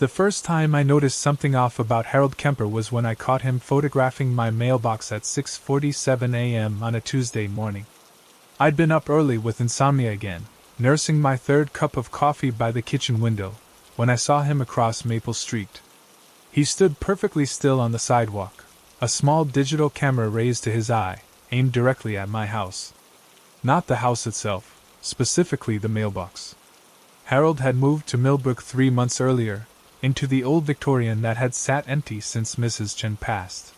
The first time I noticed something off about Harold Kemper was when I caught him photographing my mailbox at 6:47 a.m. on a Tuesday morning. I'd been up early with insomnia again, nursing my third cup of coffee by the kitchen window, when I saw him across Maple Street. He stood perfectly still on the sidewalk, a small digital camera raised to his eye, aimed directly at my house. Not the house itself, specifically the mailbox. Harold had moved to Millbrook 3 months earlier, into the old Victorian that had sat empty since Mrs. Chen passed.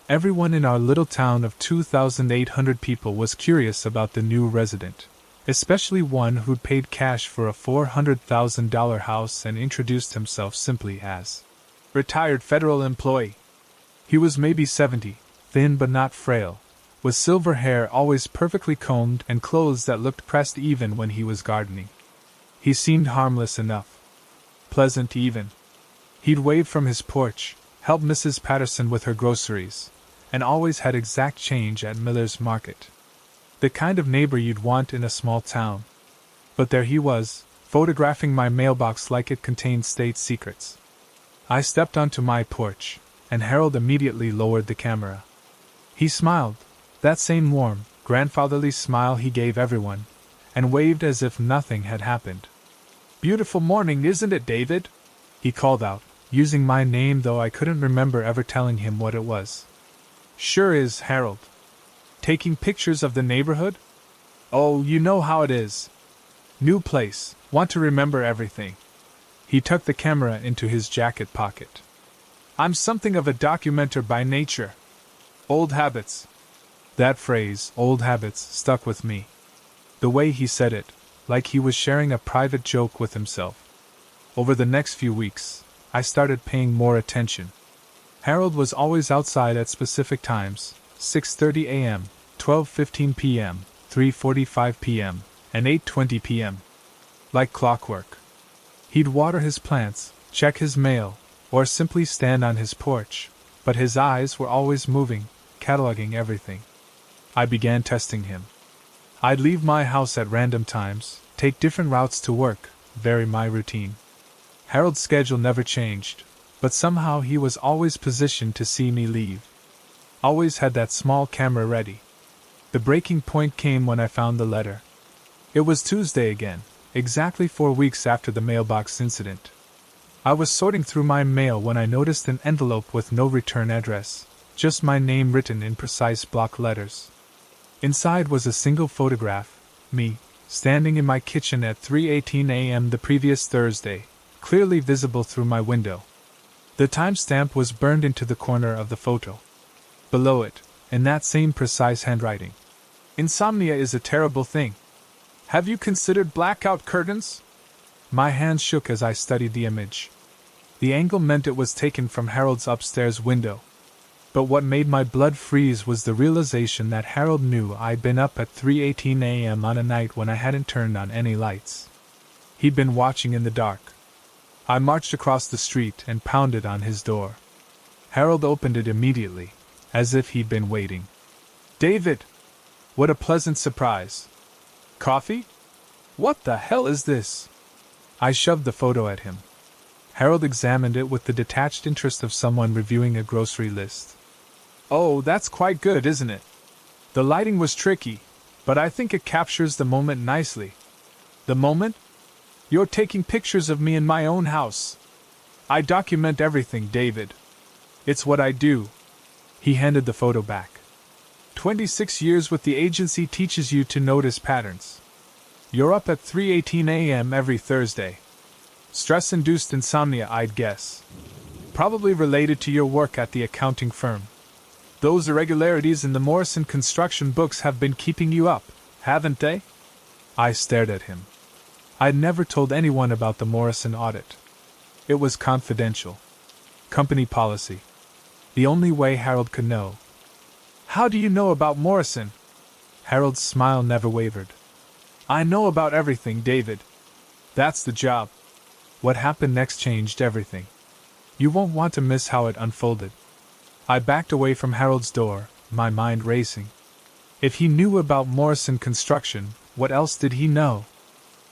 Everyone in our little town of 2,800 people was curious about the new resident, especially one who'd paid cash for a $400,000 house and introduced himself simply as retired federal employee. He was maybe 70, thin but not frail, with silver hair always perfectly combed and clothes that looked pressed even when he was gardening. He seemed harmless enough. Pleasant even. He'd wave from his porch, help Mrs. Patterson with her groceries, and always had exact change at Miller's Market. The kind of neighbor you'd want in a small town. But there he was, photographing my mailbox like it contained state secrets. I stepped onto my porch, and Harold immediately lowered the camera. He smiled, that same warm, grandfatherly smile he gave everyone, and waved as if nothing had happened. "Beautiful morning, isn't it, David?" he called out, using my name though I couldn't remember ever telling him what it was. "Sure is, Harold. Taking pictures of the neighborhood? Oh, you know how it is. New place, want to remember everything." He tucked the camera into his jacket pocket. "I'm something of a documenter by nature. Old habits." That phrase, old habits, stuck with me. The way he said it, like he was sharing a private joke with himself. Over the next few weeks, I started paying more attention. Harold was always outside at specific times, 6:30 a.m., 12:15 p.m., 3:45 p.m., and 8:20 p.m. Like clockwork. He'd water his plants, check his mail, or simply stand on his porch, but his eyes were always moving, cataloging everything. I began testing him. I'd leave my house at random times, take different routes to work, vary my routine. Harold's schedule never changed, but somehow he was always positioned to see me leave. Always had that small camera ready. The breaking point came when I found the letter. It was Tuesday again, exactly 4 weeks after the mailbox incident. I was sorting through my mail when I noticed an envelope with no return address, just my name written in precise block letters. Inside was a single photograph, me, standing in my kitchen at 3:18 a.m. the previous Thursday, clearly visible through my window. The timestamp was burned into the corner of the photo. Below it, in that same precise handwriting, "Insomnia is a terrible thing. Have you considered blackout curtains?" My hands shook as I studied the image. The angle meant it was taken from Harold's upstairs window. But what made my blood freeze was the realization that Harold knew I'd been up at 3:18 a.m. on a night when I hadn't turned on any lights. He'd been watching in the dark. I marched across the street and pounded on his door. Harold opened it immediately, as if he'd been waiting. "David! What a pleasant surprise. Coffee? What the hell is this?" I shoved the photo at him. Harold examined it with the detached interest of someone reviewing a grocery list. "Oh, that's quite good, isn't it? The lighting was tricky, but I think it captures the moment nicely." "The moment? You're taking pictures of me in my own house." "I document everything, David. It's what I do." He handed the photo back. 26 years with the agency teaches you to notice patterns. You're up at 3:18 a.m. every Thursday. Stress-induced insomnia, I'd guess. Probably related to your work at the accounting firm. Those irregularities in the Morrison construction books have been keeping you up, haven't they? I stared at him. I'd never told anyone about the Morrison audit. It was confidential. Company policy. The only way Harold could know. "How do you know about Morrison?" Harold's smile never wavered. "I know about everything, David. That's the job." What happened next changed everything. You won't want to miss how it unfolded. I backed away from Harold's door, my mind racing. If he knew about Morrison Construction, what else did he know?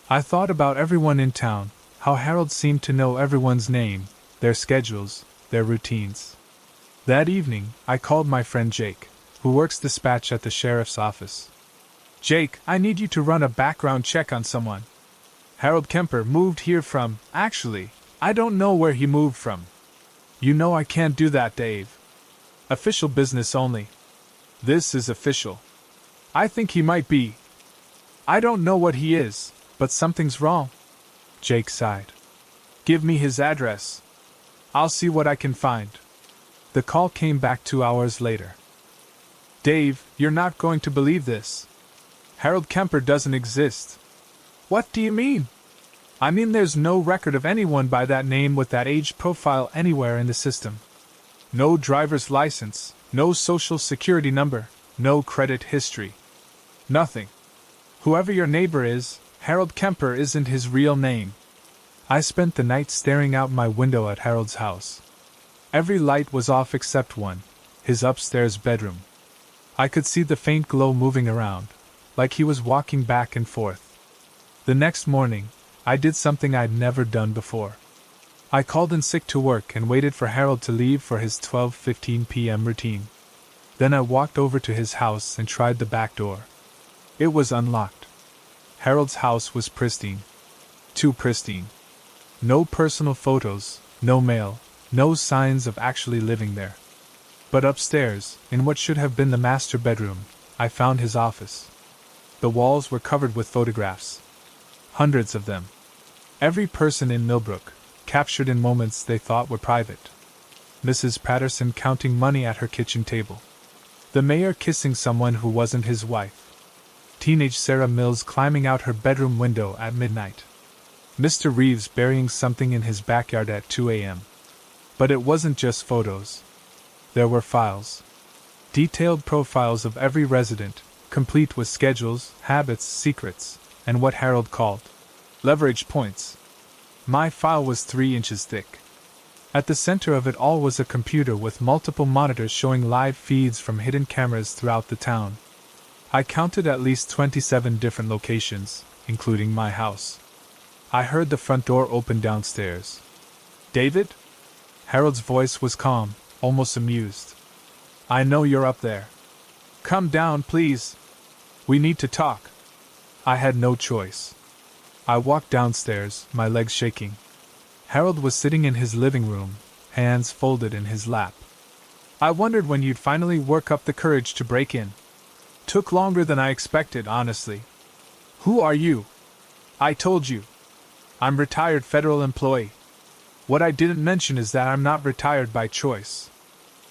I thought about everyone in town, How Harold seemed to know everyone's name, their schedules, their routines. That evening, I called my friend Jake, who works dispatch at the sheriff's office. Jake, I need you to run a background check on someone. Harold Kemper moved here from. Actually, I don't know where he moved from. You know I can't do that, Dave. Official business only. This is official. I think he might be. I don't know what he is, but something's wrong. Jake sighed. Give me his address. I'll see what I can find. The call came back 2 hours later. Dave, you're not going to believe this. Harold Kemper doesn't exist. What do you mean? I mean there's no record of anyone by that name with that age profile anywhere in the system. No driver's license, no social security number, no credit history. Nothing. Whoever your neighbor is, Harold Kemper isn't his real name. I spent the night staring out my window at Harold's house. Every light was off except one, his upstairs bedroom. I could see the faint glow moving around, like he was walking back and forth. The next morning, I did something I'd never done before. I called in sick to work and waited for Harold to leave for his 12:15 p.m. routine. Then I walked over to his house and tried the back door. It was unlocked. Harold's house was pristine. Too pristine. No personal photos, no mail, no signs of actually living there. But upstairs, in what should have been the master bedroom, I found his office. The walls were covered with photographs. Hundreds of them. Every person in Millbrook, captured in moments they thought were private. Mrs. Patterson counting money at her kitchen table. The mayor kissing someone who wasn't his wife. Teenage Sarah Mills climbing out her bedroom window at midnight. Mr. Reeves burying something in his backyard at 2 a.m. But it wasn't just photos. There were files. Detailed profiles of every resident, complete with schedules, habits, secrets, and what Harold called leverage points. My file was 3 inches thick. At the center of it all was a computer with multiple monitors showing live feeds from hidden cameras throughout the town. I counted at least 27 different locations, including my house. I heard the front door open downstairs. David? Harold's voice was calm, almost amused. I know you're up there. Come down, please. We need to talk. I had no choice. I walked downstairs, my legs shaking. Harold was sitting in his living room, hands folded in his lap. I wondered when you'd finally work up the courage to break in. Took longer than I expected, honestly. Who are you? I told you. I'm retired federal employee. What I didn't mention is that I'm not retired by choice.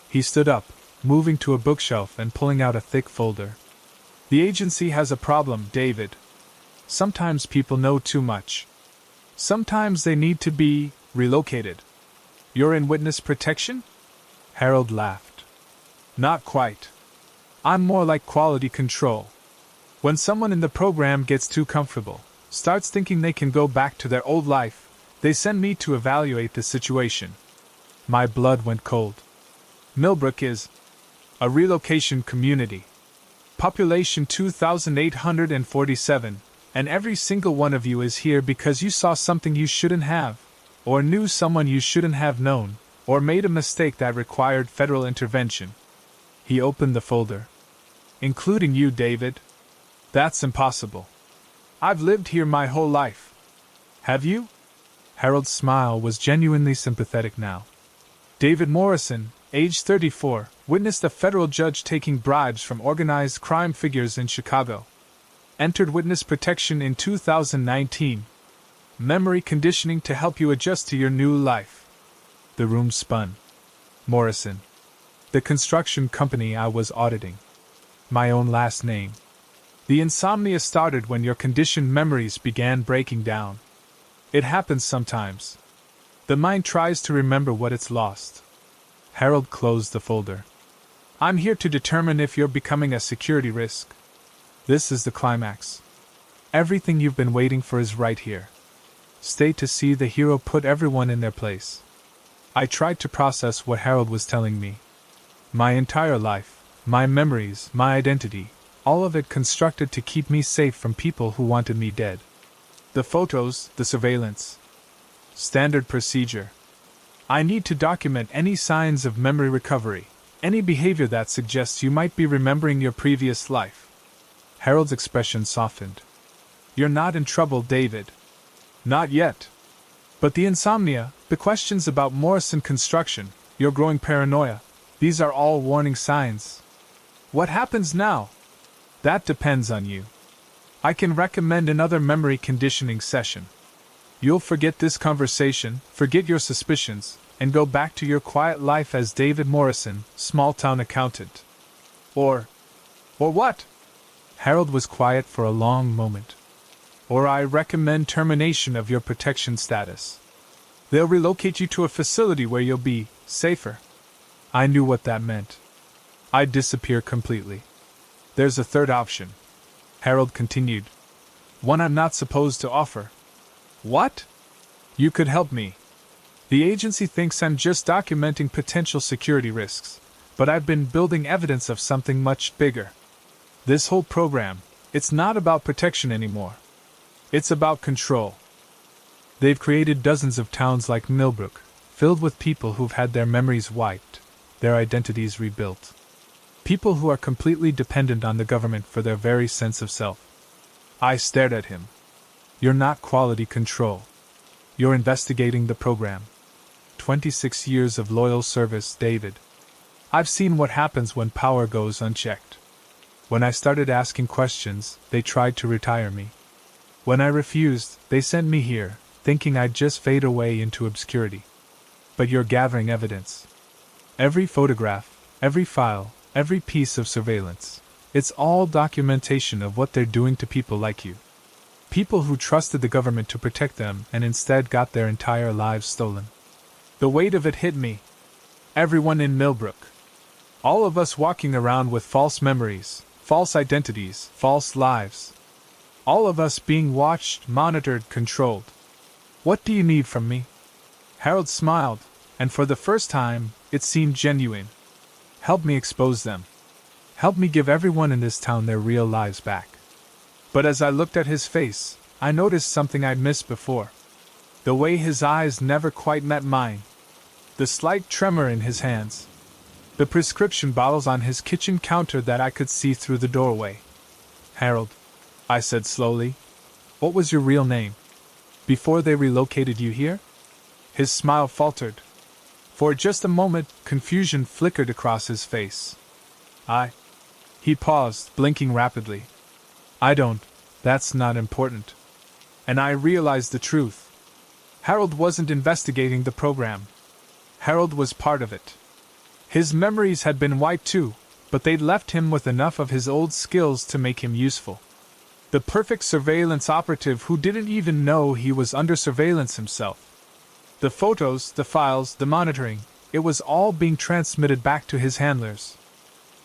He stood up, moving to a bookshelf and pulling out a thick folder. The agency has a problem, David. Sometimes people know too much. Sometimes they need to be relocated. You're in witness protection? Harold laughed. Not quite. I'm more like quality control. When someone in the program gets too comfortable, starts thinking they can go back to their old life, they send me to evaluate the situation. My blood went cold. Millbrook is a relocation community. Population 2,847, and every single one of you is here because you saw something you shouldn't have, or knew someone you shouldn't have known, or made a mistake that required federal intervention. He opened the folder. Including you, David. That's impossible. I've lived here my whole life. Have you? Harold's smile was genuinely sympathetic now. David Morrison, age 34, witnessed a federal judge taking bribes from organized crime figures in Chicago. Entered witness protection in 2019. Memory conditioning to help you adjust to your new life. The room spun. Morrison. The construction company I was auditing. My own last name. The insomnia started when your conditioned memories began breaking down. It happens sometimes. The mind tries to remember what it's lost. Harold closed the folder. I'm here to determine if you're becoming a security risk. This is the climax. Everything you've been waiting for is right here. Stay to see the hero put everyone in their place. I tried to process what Harold was telling me. My entire life, my memories, my identity, all of it constructed to keep me safe from people who wanted me dead. The photos, the surveillance. Standard procedure. I need to document any signs of memory recovery, any behavior that suggests you might be remembering your previous life. Harold's expression softened. You're not in trouble, David. Not yet. But the insomnia, the questions about Morrison construction, your growing paranoia, these are all warning signs. What happens now? That depends on you. I can recommend another memory conditioning session. You'll forget this conversation, forget your suspicions, and go back to your quiet life as David Morrison, small-town accountant. Or what? Harold was quiet for a long moment. Or I recommend termination of your protection status. They'll relocate you to a facility where you'll be safer. I knew what that meant. I'd disappear completely. There's a third option, Harold continued. One I'm not supposed to offer. What? You could help me. The agency thinks I'm just documenting potential security risks, but I've been building evidence of something much bigger. This whole program, it's not about protection anymore. It's about control. They've created dozens of towns like Millbrook, filled with people who've had their memories wiped, their identities rebuilt. People who are completely dependent on the government for their very sense of self. I stared at him. You're not quality control. You're investigating the program. 26 years of loyal service, David. I've seen what happens when power goes unchecked. When I started asking questions, they tried to retire me. When I refused, they sent me here, thinking I'd just fade away into obscurity. But you're gathering evidence. Every photograph, every file, every piece of surveillance. It's all documentation of what they're doing to people like you. People who trusted the government to protect them and instead got their entire lives stolen. The weight of it hit me. Everyone in Millbrook. All of us walking around with false memories, false identities, false lives. All of us being watched, monitored, controlled. What do you need from me? Harold smiled, and for the first time, it seemed genuine. Help me expose them. Help me give everyone in this town their real lives back. But as I looked at his face, I noticed something I'd missed before. The way his eyes never quite met mine. The slight tremor in his hands. The prescription bottles on his kitchen counter that I could see through the doorway. Harold, I said slowly, what was your real name? Before they relocated you here? His smile faltered. For just a moment, confusion flickered across his face. He paused, blinking rapidly. That's not important. And I realized the truth. Harold wasn't investigating the program. Harold was part of it. His memories had been wiped too, but they'd left him with enough of his old skills to make him useful. The perfect surveillance operative who didn't even know he was under surveillance himself. The photos, the files, the monitoring, it was all being transmitted back to his handlers.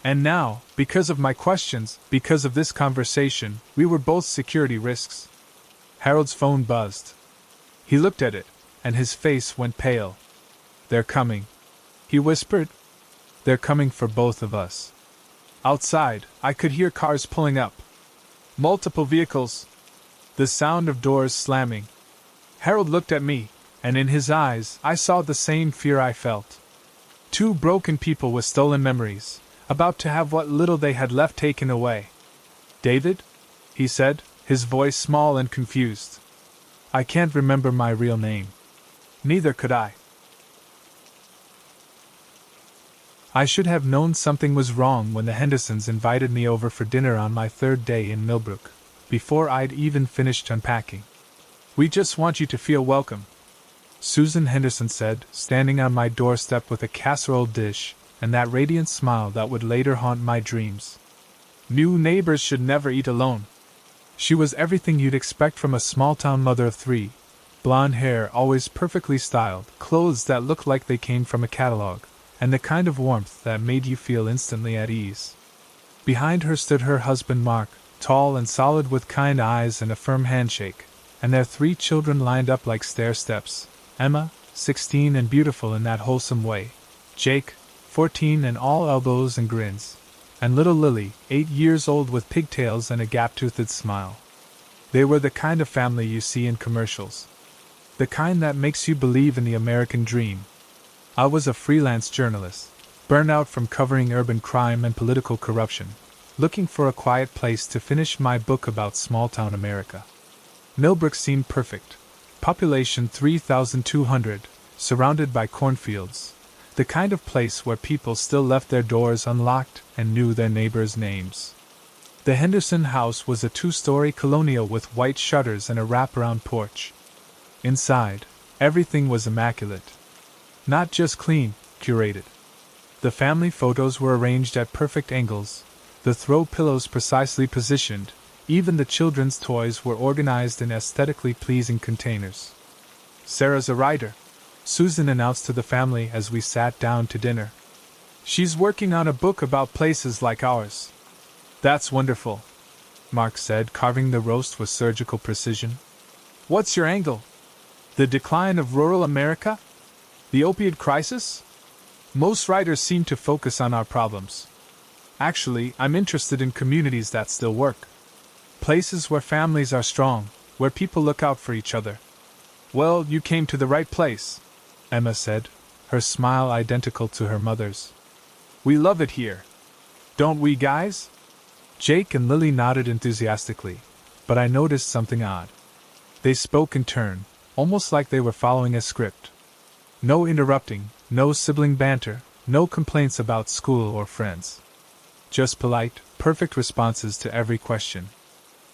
And now, because of my questions, because of this conversation, we were both security risks. Harold's phone buzzed. He looked at it, and his face went pale. They're coming, he whispered. They're coming for both of us. Outside, I could hear cars pulling up. Multiple vehicles. The sound of doors slamming. Harold looked at me, and in his eyes, I saw the same fear I felt. Two broken people with stolen memories, about to have what little they had left taken away. David? He said, his voice small and confused. I can't remember my real name. Neither could I. I should have known something was wrong when the Hendersons invited me over for dinner on my third day in Millbrook, before I'd even finished unpacking. We just want you to feel welcome, Susan Henderson said, standing on my doorstep with a casserole dish, and that radiant smile that would later haunt my dreams. New neighbors should never eat alone. She was everything you'd expect from a small-town mother of three. Blonde hair, always perfectly styled, clothes that looked like they came from a catalog, and the kind of warmth that made you feel instantly at ease. Behind her stood her husband Mark, tall and solid with kind eyes and a firm handshake, and their 3 children lined up like stair steps. Emma, 16 and beautiful in that wholesome way. Jake, 14 and all elbows and grins. And little Lily, 8 years old with pigtails and a gap-toothed smile. They were the kind of family you see in commercials. The kind that makes you believe in the American dream. I was a freelance journalist, burned out from covering urban crime and political corruption, looking for a quiet place to finish my book about small-town America. Millbrook seemed perfect. Population 3,200, surrounded by cornfields. The kind of place where people still left their doors unlocked and knew their neighbors' names. The Henderson house was a two-story colonial with white shutters and a wraparound porch. Inside, everything was immaculate. Not just clean, curated. The family photos were arranged at perfect angles, the throw pillows precisely positioned, even the children's toys were organized in aesthetically pleasing containers. "Sarah's a writer," Susan announced to the family as we sat down to dinner. "She's working on a book about places like ours." "That's wonderful," Mark said, carving the roast with surgical precision. "What's your angle? The decline of rural America? The opioid crisis? Most writers seem to focus on our problems. Actually, I'm interested in communities that still work. Places where families are strong, where people look out for each other." "Well, you came to the right place," Emma said, her smile identical to her mother's. "We love it here. Don't we, guys?" Jake and Lily nodded enthusiastically, but I noticed something odd. They spoke in turn, almost like they were following a script. No interrupting, no sibling banter, no complaints about school or friends. Just polite, perfect responses to every question.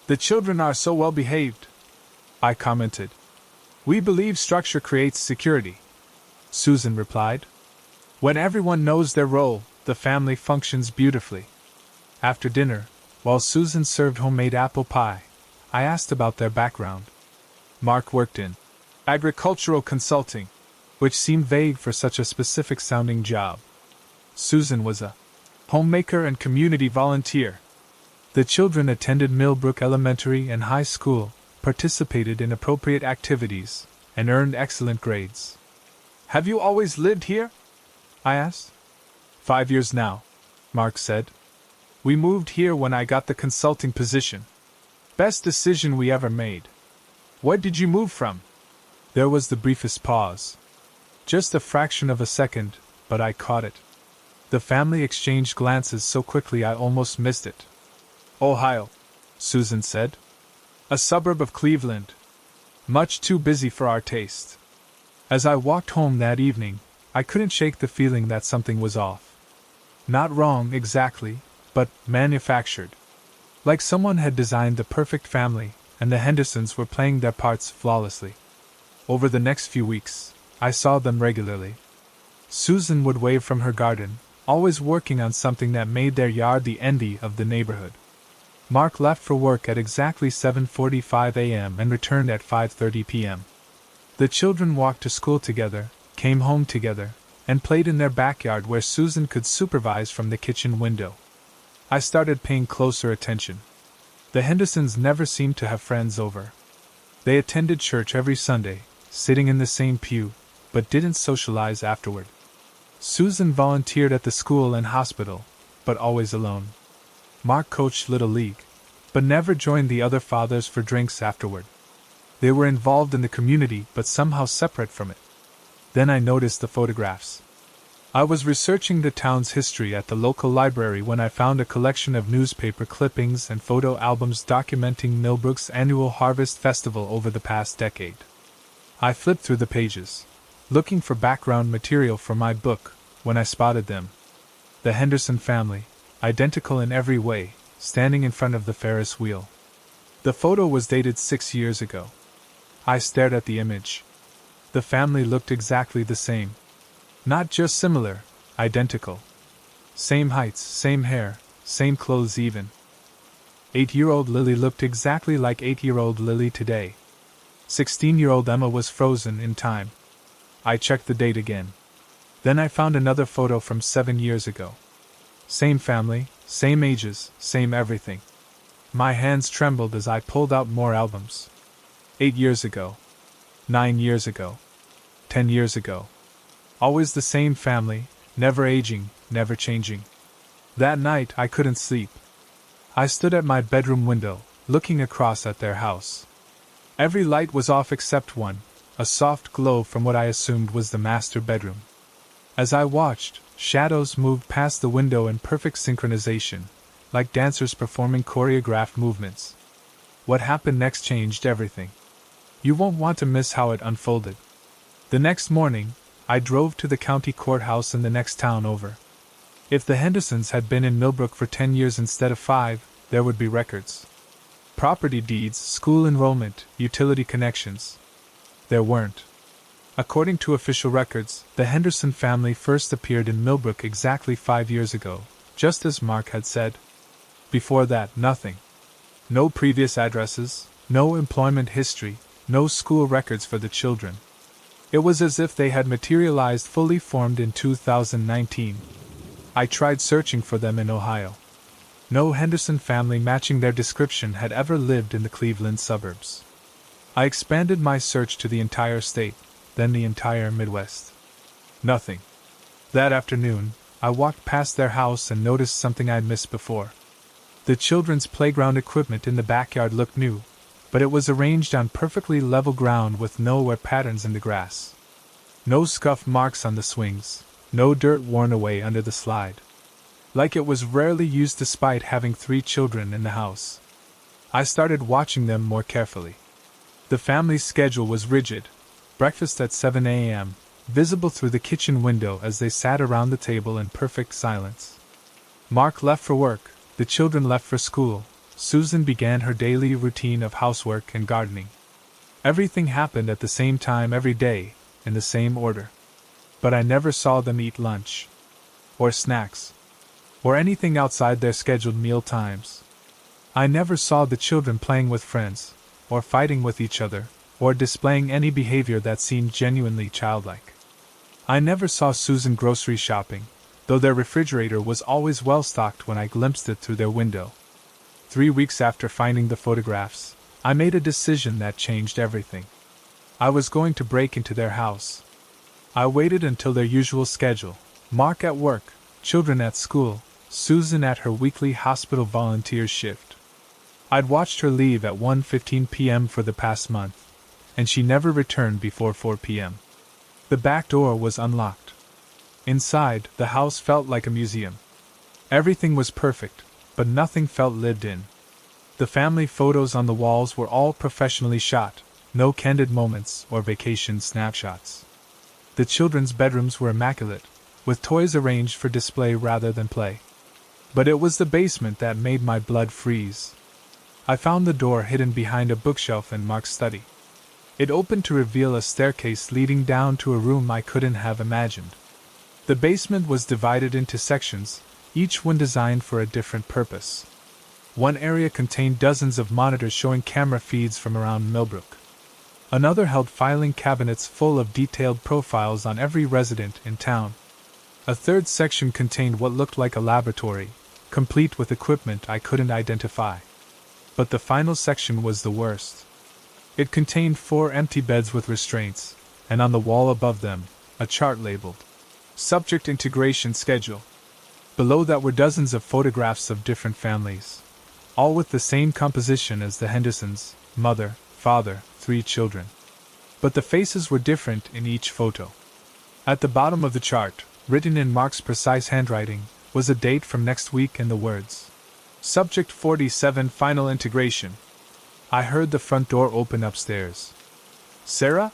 "The children are so well behaved," I commented. "We believe structure creates security," Susan replied. "When everyone knows their role, the family functions beautifully." After dinner, while Susan served homemade apple pie, I asked about their background. Mark worked in agricultural consulting, which seemed vague for such a specific-sounding job. Susan was a homemaker and community volunteer. The children attended Millbrook Elementary and High School, participated in appropriate activities, and earned excellent grades. "Have you always lived here?" I asked. 5 years now, Mark said. "We moved here when I got the consulting position. Best decision we ever made." "Where did you move from?" There was the briefest pause. Just a fraction of a second, but I caught it. The family exchanged glances so quickly I almost missed it. "Ohio," Susan said. "A suburb of Cleveland. Much too busy for our taste." As I walked home that evening, I couldn't shake the feeling that something was off. Not wrong exactly, but manufactured. Like someone had designed the perfect family, and the Hendersons were playing their parts flawlessly. Over the next few weeks, I saw them regularly. Susan would wave from her garden, always working on something that made their yard the envy of the neighborhood. Mark left for work at exactly 7:45 a.m. and returned at 5:30 p.m. The children walked to school together, came home together, and played in their backyard where Susan could supervise from the kitchen window. I started paying closer attention. The Hendersons never seemed to have friends over. They attended church every Sunday, sitting in the same pew, but didn't socialize afterward. Susan volunteered at the school and hospital, but always alone. Mark coached Little League, but never joined the other fathers for drinks afterward. They were involved in the community but somehow separate from it. Then I noticed the photographs. I was researching the town's history at the local library when I found a collection of newspaper clippings and photo albums documenting Millbrook's annual Harvest Festival over the past decade. I flipped through the pages, looking for background material for my book, when I spotted them. The Henderson family, identical in every way, standing in front of the Ferris wheel. The photo was dated 6 years ago. I stared at the image. The family looked exactly the same. Not just similar, identical. Same heights, same hair, same clothes even. 8-year-old Lily looked exactly like 8-year-old Lily today. 16-year-old Emma was frozen in time. I checked the date again. Then I found another photo from 7 years ago. Same family, same ages, same everything. My hands trembled as I pulled out more albums. 8 years ago. 9 years ago. 10 years ago. Always the same family, never aging, never changing. That night I couldn't sleep. I stood at my bedroom window, looking across at their house. Every light was off except one, a soft glow from what I assumed was the master bedroom. As I watched, shadows moved past the window in perfect synchronization, like dancers performing choreographed movements. What happened next changed everything. You won't want to miss how it unfolded. The next morning, I drove to the county courthouse in the next town over. If the Hendersons had been in Millbrook for 10 years instead of 5, there would be records. Property deeds, school enrollment, utility connections. There weren't. According to official records, the Henderson family first appeared in Millbrook exactly 5 years ago, just as Mark had said. Before that, nothing. No previous addresses, no employment history, no school records for the children. It was as if they had materialized fully formed in 2019. I tried searching for them in Ohio. No Henderson family matching their description had ever lived in the Cleveland suburbs. I expanded my search to the entire state, then the entire Midwest. Nothing. That afternoon, I walked past their house and noticed something I'd missed before. The children's playground equipment in the backyard looked new, but it was arranged on perfectly level ground with no wear patterns in the grass. No scuff marks on the swings, no dirt worn away under the slide. Like it was rarely used despite having 3 children in the house. I started watching them more carefully. The family's schedule was rigid. Breakfast at 7 a.m., visible through the kitchen window as they sat around the table in perfect silence. Mark left for work, the children left for school. Susan began her daily routine of housework and gardening. Everything happened at the same time every day, in the same order. But I never saw them eat lunch, or snacks, or anything outside their scheduled meal times. I never saw the children playing with friends, or fighting with each other, or displaying any behavior that seemed genuinely childlike. I never saw Susan grocery shopping, though their refrigerator was always well stocked when I glimpsed it through their window. 3 weeks after finding the photographs, I made a decision that changed everything. I was going to break into their house. I waited until their usual schedule, Mark at work, children at school, Susan at her weekly hospital volunteer shift. I'd watched her leave at 1:15 p.m. for the past month, and she never returned before 4 p.m. The back door was unlocked. Inside, the house felt like a museum. Everything was perfect, but nothing felt lived in. The family photos on the walls were all professionally shot, no candid moments or vacation snapshots. The children's bedrooms were immaculate, with toys arranged for display rather than play. But it was the basement that made my blood freeze. I found the door hidden behind a bookshelf in Mark's study. It opened to reveal a staircase leading down to a room I couldn't have imagined. The basement was divided into sections, each one designed for a different purpose. One area contained dozens of monitors showing camera feeds from around Millbrook. Another held filing cabinets full of detailed profiles on every resident in town. A third section contained what looked like a laboratory, complete with equipment I couldn't identify. But the final section was the worst. It contained 4 empty beds with restraints, and on the wall above them, a chart labeled Subject Integration Schedule. Below that were dozens of photographs of different families, all with the same composition as the Hendersons, mother, father, 3 children. But the faces were different in each photo. At the bottom of the chart, written in Mark's precise handwriting, was a date from next week and the words, Subject 47 Final Integration. I heard the front door open upstairs. Sarah?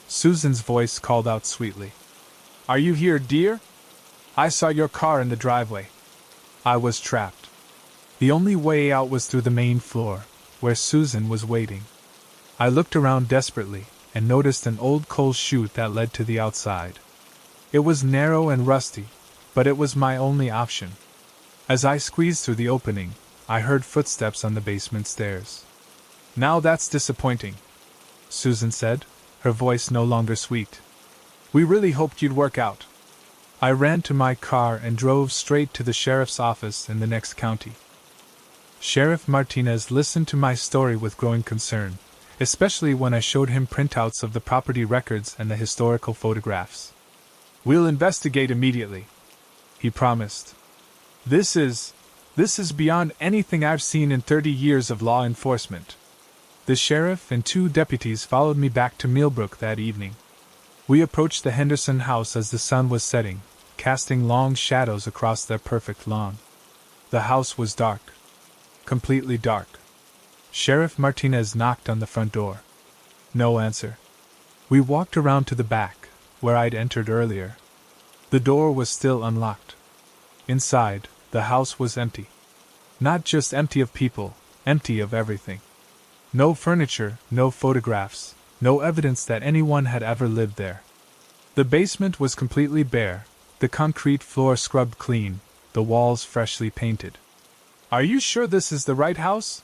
Susan's voice called out sweetly. Are you here, dear? I saw your car in the driveway. I was trapped. The only way out was through the main floor, where Susan was waiting. I looked around desperately, and noticed an old coal chute that led to the outside. It was narrow and rusty, but it was my only option. As I squeezed through the opening, I heard footsteps on the basement stairs. Now that's disappointing, Susan said, her voice no longer sweet. We really hoped you'd work out. I ran to my car and drove straight to the sheriff's office in the next county. Sheriff Martinez listened to my story with growing concern, especially when I showed him printouts of the property records and the historical photographs. We'll investigate immediately, he promised. This is beyond anything I've seen in 30 years of law enforcement. The sheriff and 2 deputies followed me back to Millbrook that evening. We approached the Henderson house as the sun was setting, casting long shadows across their perfect lawn. The house was dark. Completely dark. Sheriff Martinez knocked on the front door. No answer. We walked around to the back, where I'd entered earlier. The door was still unlocked. Inside, the house was empty. Not just empty of people, empty of everything. No furniture, no photographs, no evidence that anyone had ever lived there. The basement was completely bare, the concrete floor scrubbed clean, the walls freshly painted. "Are you sure this is the right house?"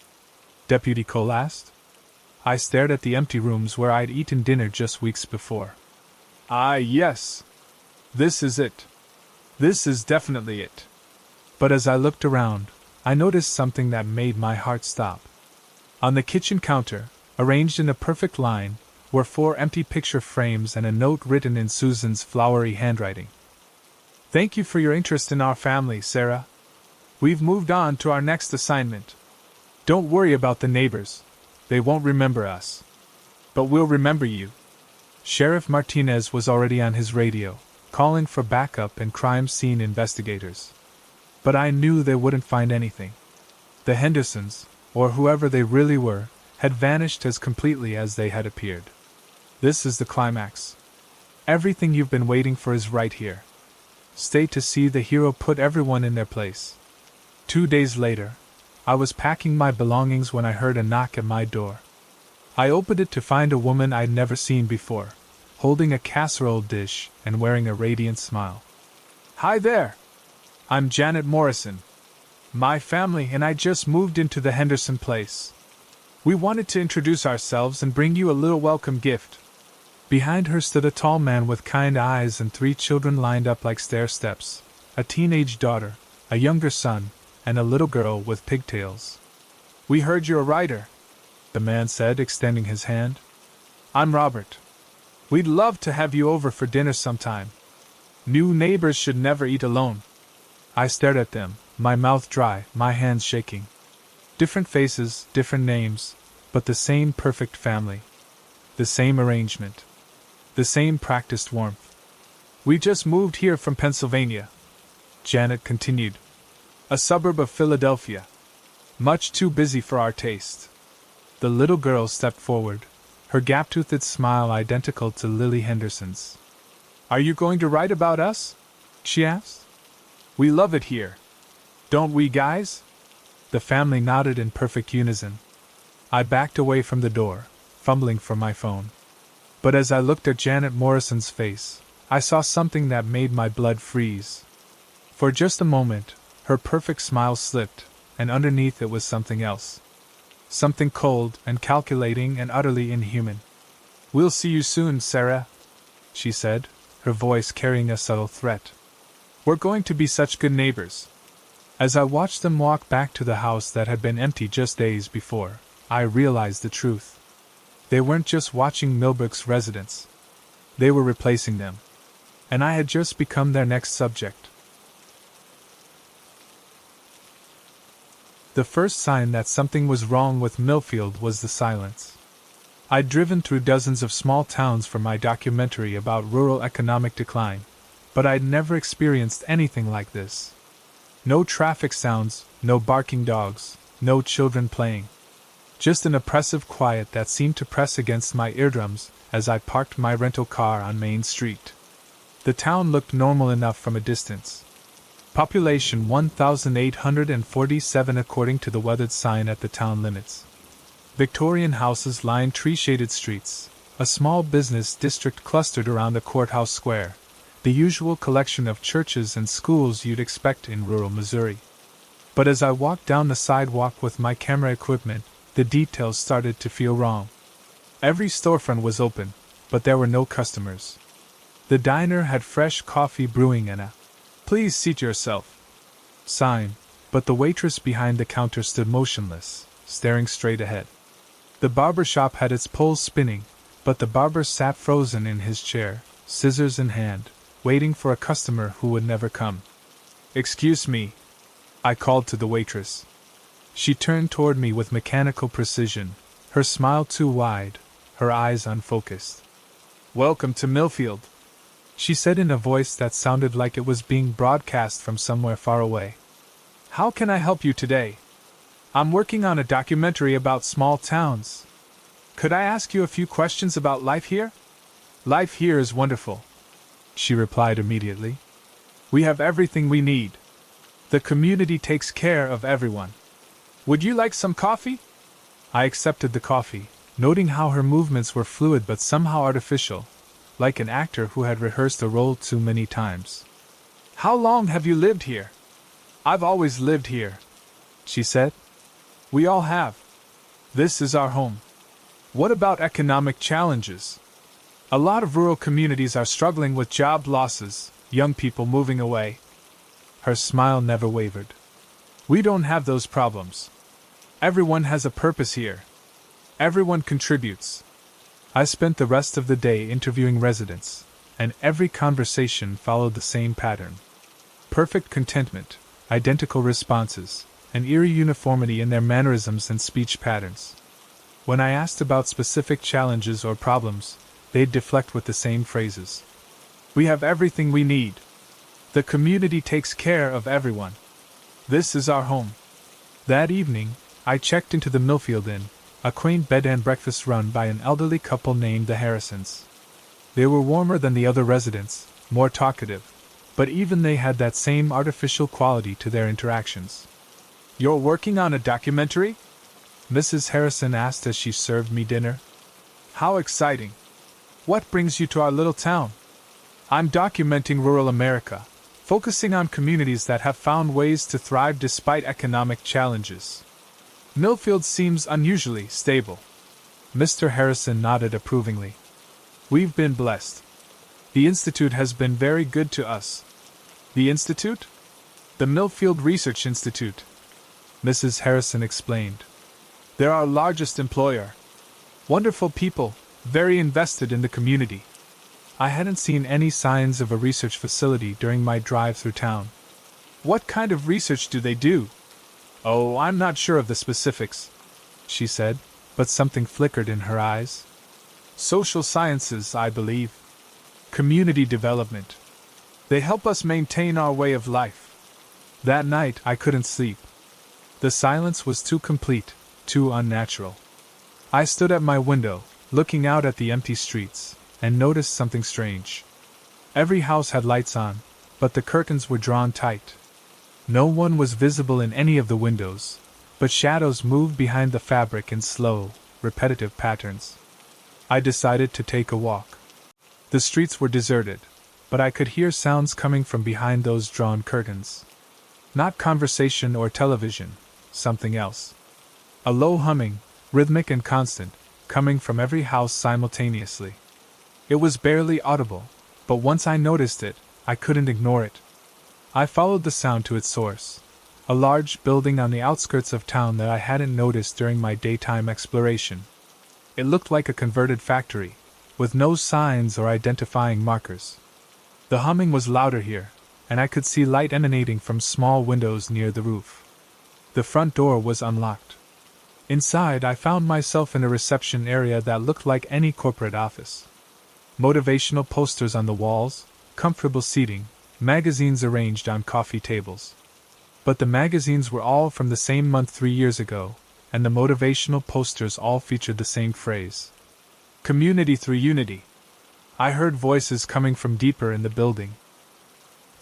Deputy Cole asked. I stared at the empty rooms where I'd eaten dinner just weeks before. Yes. This is it. This is definitely it." But as I looked around, I noticed something that made my heart stop. On the kitchen counter, arranged in a perfect line, were 4 empty picture frames and a note written in Susan's flowery handwriting. "Thank you for your interest in our family, Sarah. We've moved on to our next assignment. Don't worry about the neighbors. They won't remember us. But we'll remember you." Sheriff Martinez was already on his radio, calling for backup and crime scene investigators. But I knew they wouldn't find anything. The Hendersons, or whoever they really were, had vanished as completely as they had appeared. This is the climax. Everything you've been waiting for is right here. Stay to see the hero put everyone in their place. 2 days later, I was packing my belongings when I heard a knock at my door. I opened it to find a woman I'd never seen before, holding a casserole dish and wearing a radiant smile. "Hi there! I'm Janet Morrison. My family and I just moved into the Henderson place. We wanted to introduce ourselves and bring you a little welcome gift." Behind her stood a tall man with kind eyes and 3 children lined up like stair steps, a teenage daughter, a younger son, and a little girl with pigtails. "We heard you're a writer," the man said, extending his hand. "I'm Robert. We'd love to have you over for dinner sometime. New neighbors should never eat alone." I stared at them, my mouth dry, my hands shaking. Different faces, different names, but the same perfect family. The same arrangement. The same practiced warmth. "We just moved here from Pennsylvania," Janet continued. "A suburb of Philadelphia. Much too busy for our taste." The little girl stepped forward, her gap-toothed smile identical to Lily Henderson's. "Are you going to write about us?" she asked. "We love it here. Don't we, guys?" The family nodded in perfect unison. I backed away from the door, fumbling for my phone. But as I looked at Janet Morrison's face, I saw something that made my blood freeze. For just a moment, her perfect smile slipped, and underneath it was something else. Something cold and calculating and utterly inhuman. "We'll see you soon, Sarah," she said, her voice carrying a subtle threat. "We're going to be such good neighbors." As I watched them walk back to the house that had been empty just days before, I realized the truth. They weren't just watching Millbrook's residents. They were replacing them. And I had just become their next subject. The first sign that something was wrong with Millfield was the silence. I'd driven through dozens of small towns for my documentary about rural economic decline, but I'd never experienced anything like this. No traffic sounds, no barking dogs, no children playing. Just an oppressive quiet that seemed to press against my eardrums as I parked my rental car on Main Street. The town looked normal enough from a distance. Population 1,847 according to the weathered sign at the town limits. Victorian houses lined tree-shaded streets, a small business district clustered around the courthouse square, the usual collection of churches and schools you'd expect in rural Missouri. But as I walked down the sidewalk with my camera equipment, the details started to feel wrong. Every storefront was open, but there were no customers. The diner had fresh coffee brewing and a "Please seat yourself" sign, but the waitress behind the counter stood motionless, staring straight ahead. The barber shop had its poles spinning, but the barber sat frozen in his chair, scissors in hand, waiting for a customer who would never come. "Excuse me," I called to the waitress. She turned toward me with mechanical precision, her smile too wide, her eyes unfocused. "Welcome to Millfield," she said in a voice that sounded like it was being broadcast from somewhere far away. "How can I help you today? I'm working on a documentary about small towns. Could I ask you a few questions about life here?" "Life here is wonderful," she replied immediately. "We have everything we need. The community takes care of everyone. Would you like some coffee?" I accepted the coffee, noting how her movements were fluid but somehow artificial, like an actor who had rehearsed a role too many times. "How long have you lived here?" "I've always lived here," she said. "We all have. This is our home." "What about economic challenges?" "A lot of rural communities are struggling with job losses, young people moving away." Her smile never wavered. "We don't have those problems. Everyone has a purpose here. Everyone contributes." I spent the rest of the day interviewing residents, and every conversation followed the same pattern. Perfect contentment, identical responses, an eerie uniformity in their mannerisms and speech patterns. When I asked about specific challenges or problems, they'd deflect with the same phrases. "We have everything we need. The community takes care of everyone. This is our home." That evening, I checked into the Millfield Inn, a quaint bed and breakfast run by an elderly couple named the Harrisons. They were warmer than the other residents, more talkative, but even they had that same artificial quality to their interactions. "You're working on a documentary?" Mrs. Harrison asked as she served me dinner. "How exciting! What brings you to our little town?" "I'm documenting rural America, focusing on communities that have found ways to thrive despite economic challenges. Millfield seems unusually stable." Mr. Harrison nodded approvingly. "We've been blessed. The Institute has been very good to us." "The Institute?" "The Millfield Research Institute," Mrs. Harrison explained. "They're our largest employer. Wonderful people, very invested in the community." I hadn't seen any signs of a research facility during my drive through town. "What kind of research do they do?" "Oh, I'm not sure of the specifics," she said, but something flickered in her eyes. "Social sciences, I believe. Community development. They help us maintain our way of life." That night I couldn't sleep. The silence was too complete, too unnatural. I stood at my window, looking out at the empty streets, and noticed something strange. Every house had lights on, but the curtains were drawn tight. No one was visible in any of the windows, but shadows moved behind the fabric in slow, repetitive patterns. I decided to take a walk. The streets were deserted, but I could hear sounds coming from behind those drawn curtains. Not conversation or television, something else. A low humming, rhythmic and constant, coming from every house simultaneously. It was barely audible, but once I noticed it, I couldn't ignore it. I followed the sound to its source, a large building on the outskirts of town that I hadn't noticed during my daytime exploration. It looked like a converted factory, with no signs or identifying markers. The humming was louder here, and I could see light emanating from small windows near the roof. The front door was unlocked. Inside, I found myself in a reception area that looked like any corporate office. Motivational posters on the walls, comfortable seating, magazines arranged on coffee tables. But the magazines were all from the same month 3 years ago, and the motivational posters all featured the same phrase. "Community through unity." I heard voices coming from deeper in the building.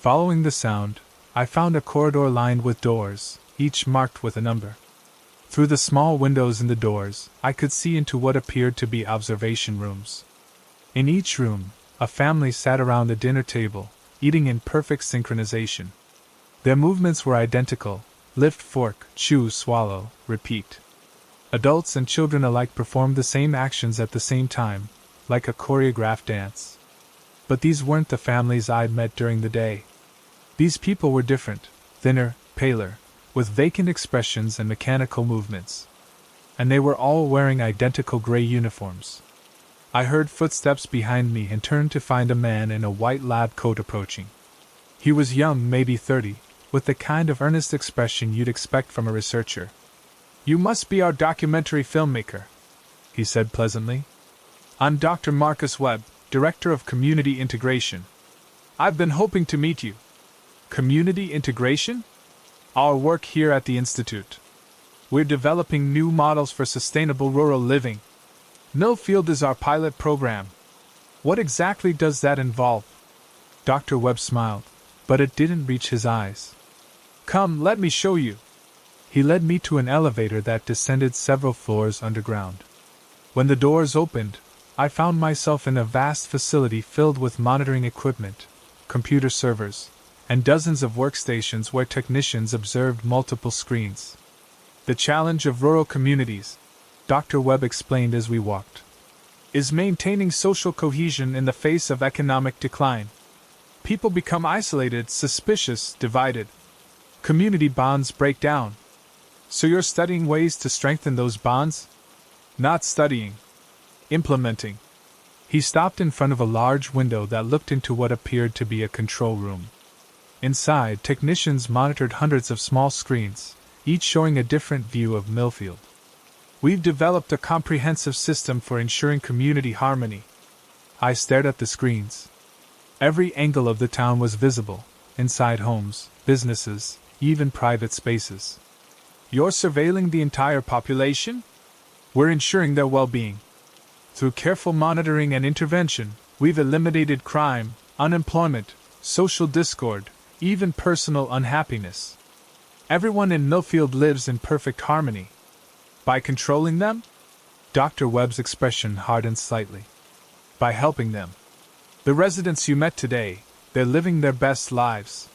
Following the sound, I found a corridor lined with doors, each marked with a number. Through the small windows in the doors, I could see into what appeared to be observation rooms. In each room, a family sat around a dinner table, eating in perfect synchronization. Their movements were identical: lift fork, chew, swallow, repeat. Adults and children alike performed the same actions at the same time, like a choreographed dance. But these weren't the families I'd met during the day. These people were different, thinner, paler, with vacant expressions and mechanical movements. And they were all wearing identical gray uniforms. I heard footsteps behind me and turned to find a man in a white lab coat approaching. He was young, maybe 30, with the kind of earnest expression you'd expect from a researcher. "You must be our documentary filmmaker," he said pleasantly. "I'm Dr. Marcus Webb, Director of Community Integration. I've been hoping to meet you." Community integration? Our work here at the Institute. We're developing new models for sustainable rural living. Millfield is our pilot program. What exactly does that involve? Dr. Webb smiled, but it didn't reach his eyes. "Come, let me show you." He led me to an elevator that descended several floors underground. When the doors opened, I found myself in a vast facility filled with monitoring equipment, computer servers, and dozens of workstations where technicians observed multiple screens. "The challenge of rural communities," Dr. Webb explained as we walked, "is maintaining social cohesion in the face of economic decline. People become isolated, suspicious, divided. Community bonds break down. So you're studying ways to strengthen those bonds?" "Not studying. Implementing." He stopped in front of a large window that looked into what appeared to be a control room. Inside, technicians monitored hundreds of small screens, each showing a different view of Millfield. "We've developed a comprehensive system for ensuring community harmony." I stared at the screens. Every angle of the town was visible, inside homes, businesses, even private spaces. "You're surveilling the entire population?" "We're ensuring their well-being. Through careful monitoring and intervention, we've eliminated crime, unemployment, social discord, even personal unhappiness. Everyone in Millfield lives in perfect harmony." "By controlling them?" Dr. Webb's expression hardened slightly. "By helping them. The residents you met today, they're living their best lives.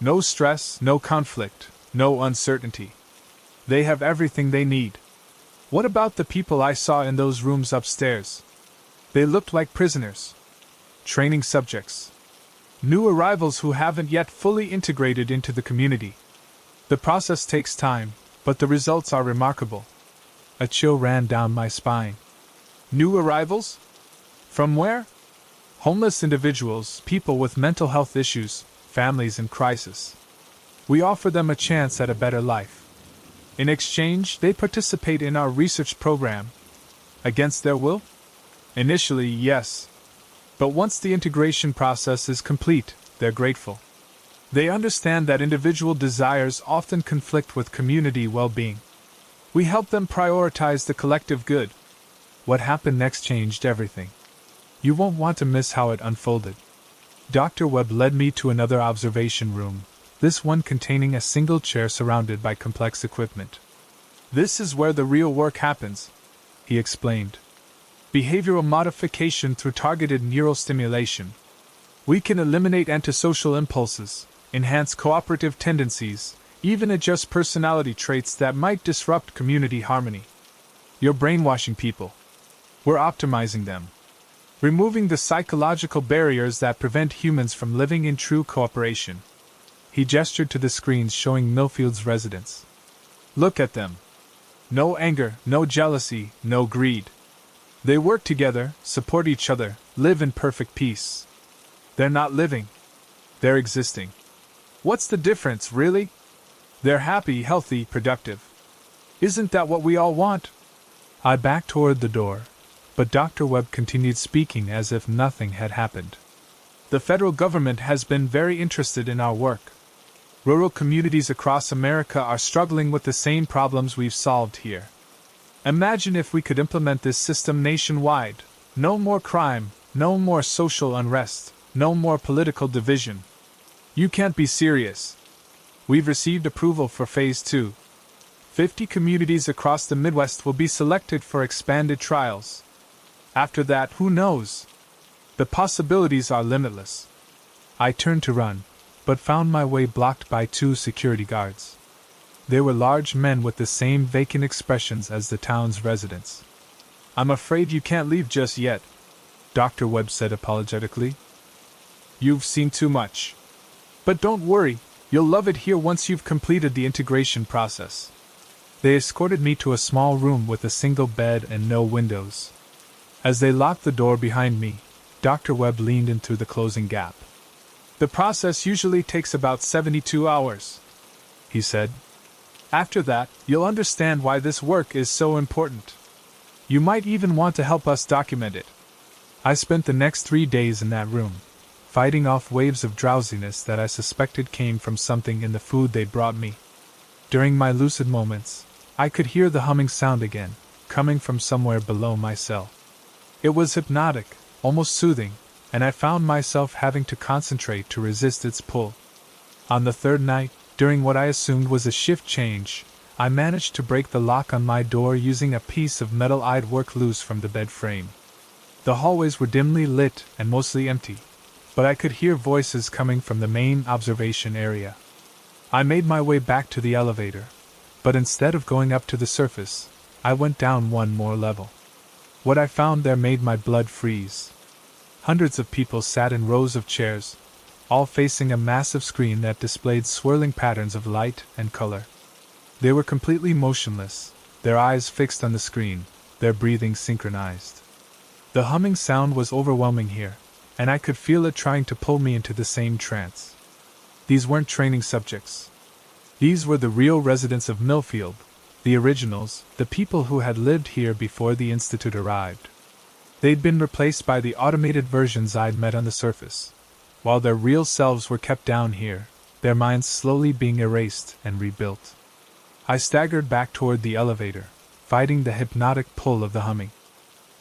No stress, no conflict, no uncertainty. They have everything they need." "What about the people I saw in those rooms upstairs?" "They looked like prisoners. Training subjects. New arrivals who haven't yet fully integrated into the community. The process takes time, but the results are remarkable." A chill ran down my spine. "New arrivals? From where?" "Homeless individuals, people with mental health issues, families in crisis. We offer them a chance at a better life. In exchange, they participate in our research program." "Against their will?" "Initially, yes. But once the integration process is complete, they're grateful. They understand that individual desires often conflict with community well-being. We help them prioritize the collective good." What happened next changed everything. You won't want to miss how it unfolded. Dr. Webb led me to another observation room, this one containing a single chair surrounded by complex equipment. "This is where the real work happens," he explained. "Behavioral modification through targeted neural stimulation. We can eliminate antisocial impulses, enhance cooperative tendencies, even adjust personality traits that might disrupt community harmony. You're brainwashing people. We're optimizing them. Removing the psychological barriers that prevent humans from living in true cooperation." He gestured to the screens showing Millfield's residents. "Look at them. No anger, no jealousy, no greed. They work together, support each other, live in perfect peace. They're not living. They're existing. What's the difference, really? They're happy, healthy, productive. Isn't that what we all want?" I backed toward the door, but Dr. Webb continued speaking as if nothing had happened. "The federal government has been very interested in our work. Rural communities across America are struggling with the same problems we've solved here. Imagine if we could implement this system nationwide. No more crime, no more social unrest, no more political division." "You can't be serious." "We've received approval for Phase 2. 50 communities across the Midwest will be selected for expanded trials. After that, who knows? The possibilities are limitless." I turned to run, but found my way blocked by 2 security guards. They were large men with the same vacant expressions as the town's residents. "I'm afraid you can't leave just yet," Dr. Webb said apologetically. "You've seen too much. But don't worry, you'll love it here once you've completed the integration process." They escorted me to a small room with a single bed and no windows. As they locked the door behind me, Dr. Webb leaned in through the closing gap. "The process usually takes about 72 hours, he said. "After that, you'll understand why this work is so important. You might even want to help us document it. I spent the next 3 days in that room, fighting off waves of drowsiness that I suspected came from something in the food they brought me. During my lucid moments, I could hear the humming sound again, coming from somewhere below my cell. It was hypnotic, almost soothing, and I found myself having to concentrate to resist its pull. On the third night, during what I assumed was a shift change, I managed to break the lock on my door using a piece of metal I'd worked loose from the bed frame. The hallways were dimly lit and mostly empty, but I could hear voices coming from the main observation area. I made my way back to the elevator, but instead of going up to the surface, I went down one more level. What I found there made my blood freeze. Hundreds of people sat in rows of chairs, all facing a massive screen that displayed swirling patterns of light and color. They were completely motionless, their eyes fixed on the screen, their breathing synchronized. The humming sound was overwhelming here, and I could feel it trying to pull me into the same trance. These weren't training subjects. These were the real residents of Millfield, the originals, the people who had lived here before the Institute arrived. They'd been replaced by the automated versions I'd met on the surface, while their real selves were kept down here, their minds slowly being erased and rebuilt. I staggered back toward the elevator, fighting the hypnotic pull of the humming.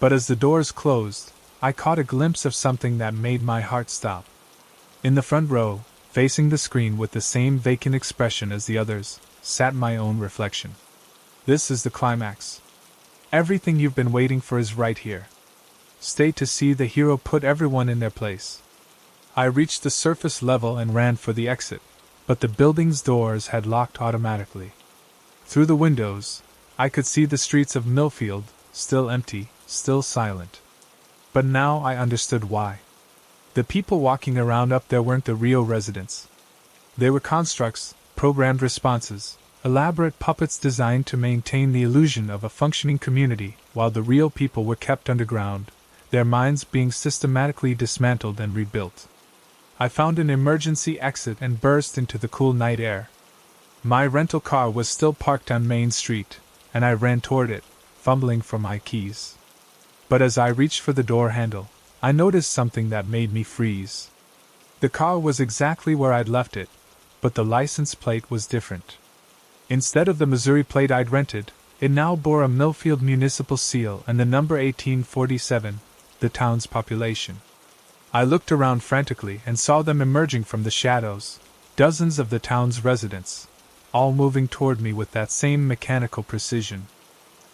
But as the doors closed, I caught a glimpse of something that made my heart stop. In the front row, facing the screen with the same vacant expression as the others, sat my own reflection. This is the climax. Everything you've been waiting for is right here. Stay to see the hero put everyone in their place. I reached the surface level and ran for the exit, but the building's doors had locked automatically. Through the windows, I could see the streets of Millfield, still empty, still silent. But now I understood why. The people walking around up there weren't the real residents. They were constructs, programmed responses, elaborate puppets designed to maintain the illusion of a functioning community, while the real people were kept underground, their minds being systematically dismantled and rebuilt. I found an emergency exit and burst into the cool night air. My rental car was still parked on Main Street, and I ran toward it, fumbling for my keys. But as I reached for the door handle, I noticed something that made me freeze. The car was exactly where I'd left it, but the license plate was different. Instead of the Missouri plate I'd rented, it now bore a Millfield municipal seal and the number 1847, the town's population. I looked around frantically and saw them emerging from the shadows, dozens of the town's residents, all moving toward me with that same mechanical precision.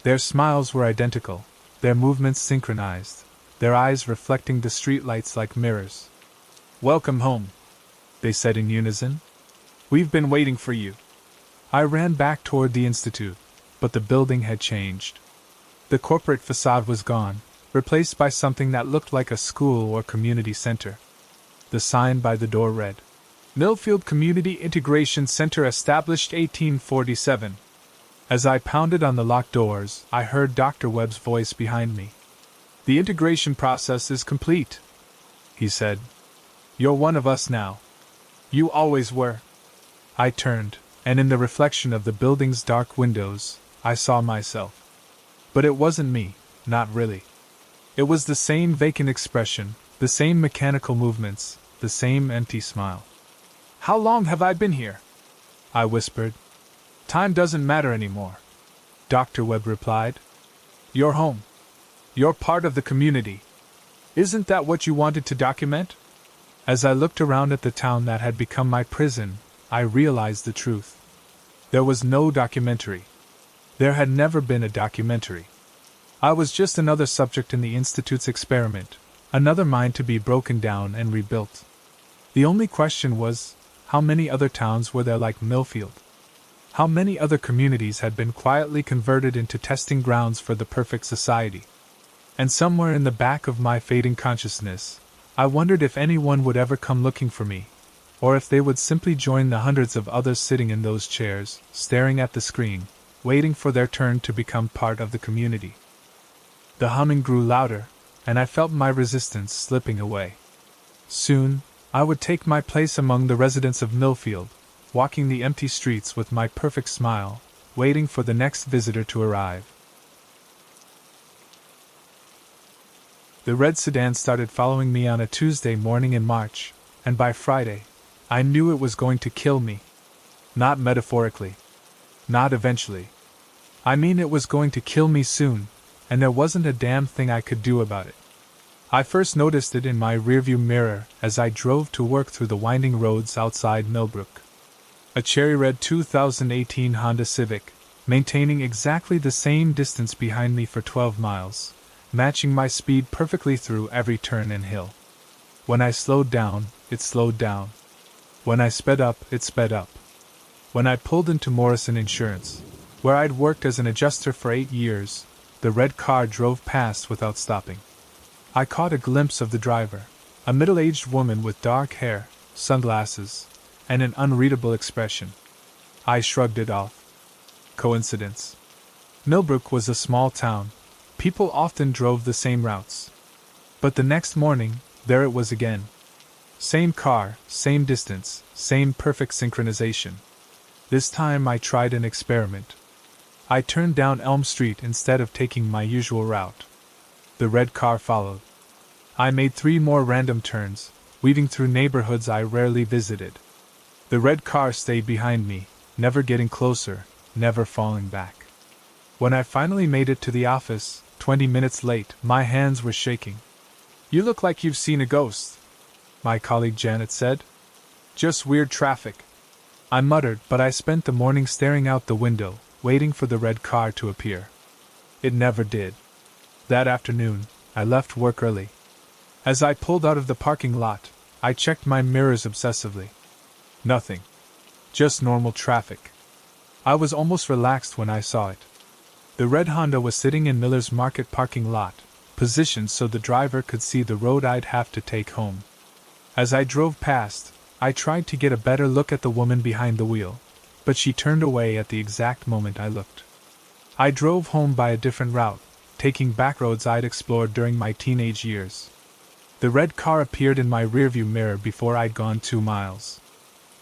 Their smiles were identical, their movements synchronized, their eyes reflecting the streetlights like mirrors. "Welcome home," they said in unison. "We've been waiting for you." I ran back toward the Institute, but the building had changed. The corporate facade was gone, replaced by something that looked like a school or community center. The sign by the door read, "Millfield Community Integration Center established 1847. As I pounded on the locked doors, I heard Dr. Webb's voice behind me. "The integration process is complete," he said. "You're one of us now. You always were." I turned, and in the reflection of the building's dark windows, I saw myself. But it wasn't me, not really. It was the same vacant expression, the same mechanical movements, the same empty smile. "How long have I been here?" I whispered. "Time doesn't matter anymore," Dr. Webb replied. "You're home. You're part of the community. Isn't that what you wanted to document?" As I looked around at the town that had become my prison, I realized the truth. There was no documentary. There had never been a documentary. I was just another subject in the Institute's experiment, another mind to be broken down and rebuilt. The only question was, how many other towns were there like Millfield? How many other communities had been quietly converted into testing grounds for the perfect society? And somewhere in the back of my fading consciousness, I wondered if anyone would ever come looking for me, or if they would simply join the hundreds of others sitting in those chairs, staring at the screen, waiting for their turn to become part of the community. The humming grew louder, and I felt my resistance slipping away. Soon, I would take my place among the residents of Millfield, walking the empty streets with my perfect smile, waiting for the next visitor to arrive. The red sedan started following me on a Tuesday morning in March, and by Friday, I knew it was going to kill me. Not metaphorically. Not eventually. I mean, it was going to kill me soon, and there wasn't a damn thing I could do about it. I first noticed it in my rearview mirror as I drove to work through the winding roads outside Millbrook. A cherry red 2018 Honda Civic, maintaining exactly the same distance behind me for 12 miles, matching my speed perfectly through every turn and hill. When I slowed down, it slowed down. When I sped up, it sped up. When I pulled into Morrison Insurance, where I'd worked as an adjuster for 8 years, the red car drove past without stopping. I caught a glimpse of the driver, a middle-aged woman with dark hair, sunglasses, and an unreadable expression. I shrugged it off. Coincidence. Millbrook was a small town. People often drove the same routes. But the next morning, there it was again. Same car, same distance, same perfect synchronization. This time I tried an experiment. I turned down Elm Street instead of taking my usual route. The red car followed. I made 3 more random turns, weaving through neighborhoods I rarely visited. The red car stayed behind me, never getting closer, never falling back. When I finally made it to the office, 20 minutes late, my hands were shaking. "You look like you've seen a ghost," my colleague Janet said. "Just weird traffic," I muttered, but I spent the morning staring out the window, waiting for the red car to appear. It never did. That afternoon, I left work early. As I pulled out of the parking lot, I checked my mirrors obsessively. Nothing. Just normal traffic. I was almost relaxed when I saw it. The red Honda was sitting in Miller's Market parking lot, positioned so the driver could see the road I'd have to take home. As I drove past, I tried to get a better look at the woman behind the wheel, but she turned away at the exact moment I looked. I drove home by a different route, taking back roads I'd explored during my teenage years. The red car appeared in my rearview mirror before I'd gone 2 miles.